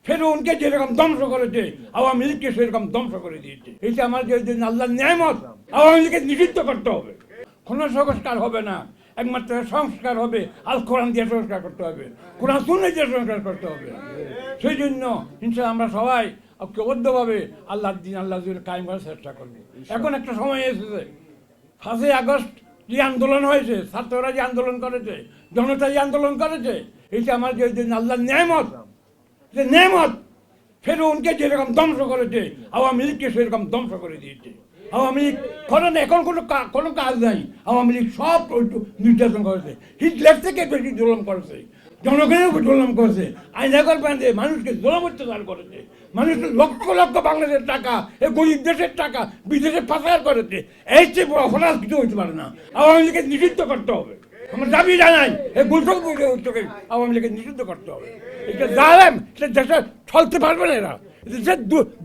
ফেরাউনকে যেরকম ধ্বংস করেছে আওয়ামী লীগকে সেরকম ধ্বংস করে দিয়েছে। এটা আমার যে আল্লাহর নিয়ামত, আওয়ামী লীগকে নিষিদ্ধ করতে হবে। কোনো সংস্কার হবে না, একমাত্র সংস্কার হবে আল কোরআন দিয়ে সংস্কার করতে হবে, কোরআন সুন্নাহ দিয়ে সংস্কার করতে হবে। সেই জন্য ইনশাআল্লাহ আমরা সবাই ঐক্যবদ্ধভাবে আল্লাহর দিন কায়েম করার চেষ্টা করব। এখন একটা সময় এসেছে, 5ই আগস্ট যে আন্দোলন হয়েছে, ছাত্ররা যে আন্দোলন করেছে, জনতা যে আন্দোলন করেছে, এটা আমার যে আল্লাহর নিয়ামত, যে নিয়ামত ফেরাউনকে যেরকম ধ্বংস করেছে আওয়ামী লীগকে সেরকম ধ্বংস করে দিয়েছে। আওয়ামী লীগ করেন এখন কোনো কাজ নাই, আওয়ামী লীগ সব নির্যাতন করেছে, হিটলার থেকে বেশি জুলুম করেছে, জনগণের উপর জুলুম করেছে, আইনাগর বাঁধে মানুষকে জুলুম অত্যাচার করেছে, মানুষের লক্ষ লক্ষ বাংলাদেশের টাকা এই গরিব দেশের টাকা বিদেশে পাচার করেছে। এই চেয়ে বড় অপরাধ কিছু হইতে পারে না। আওয়ামী লীগকে নিষিদ্ধ করতে হবে, আমরা দাবি জানাই এই গুলশন উদ্যোগে আওয়ামী লীগকে নিষিদ্ধ করতে হবে। এটা জানেন সে দেশে চলতে পারবে না, এরা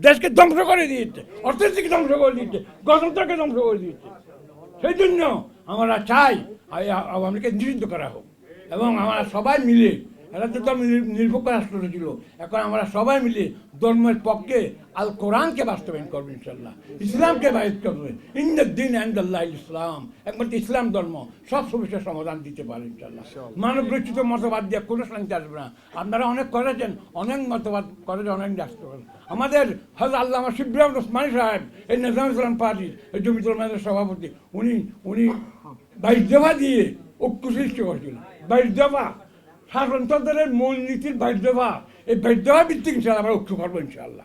দেশকে ধ্বংস করে দিয়েছে, অর্থনীতিকে ধ্বংস করে দিয়েছে, গণতন্ত্রকে ধ্বংস করে দিয়েছে। সেই জন্য আমরা চাই আওয়ামী লীগকে নিষিদ্ধ করা হোক এবং আমরা সবাই মিলে, এরা তো নিরপেক্ষ রাষ্ট্র ছিল, এখন আমরা সবাই মিলে ধর্মের পক্ষে আল কোরআনকে বাস্তবায়ন করবো ইনশাল্লাহ, ইসলামকে বাইর করবে। ইন্দিন আন্দাল্লাহ ইসলাম, একমাত্র ইসলাম ধর্ম সব সমস্যার সমাধান দিতে পারে ইনশাল্লাহ। মানব রচিত মতবাদ দিয়ে কোনো শান্তি আসবে না। আপনারা অনেক করেছেন, অনেক মতবাদ করেছেন, অনেক রাষ্ট্র করেছেন। আমাদের হযরত আল্লামা শিবলি আহমদ ওসমানী সাহেব, এই নিজাম ইসলাম পার্টির এই জমিয়তুল উলামার সভাপতি, উনি 22 দফা দিয়ে ঐক্য সৃষ্টি করেছিল। 22 দফা শাসনতন্ত্রের মূলনীতির 22 দফা, এই 22 দফা ভিত্তিক ইনশাআল্লাহ আমরা ঐক্য করবো ইনশাআল্লাহ।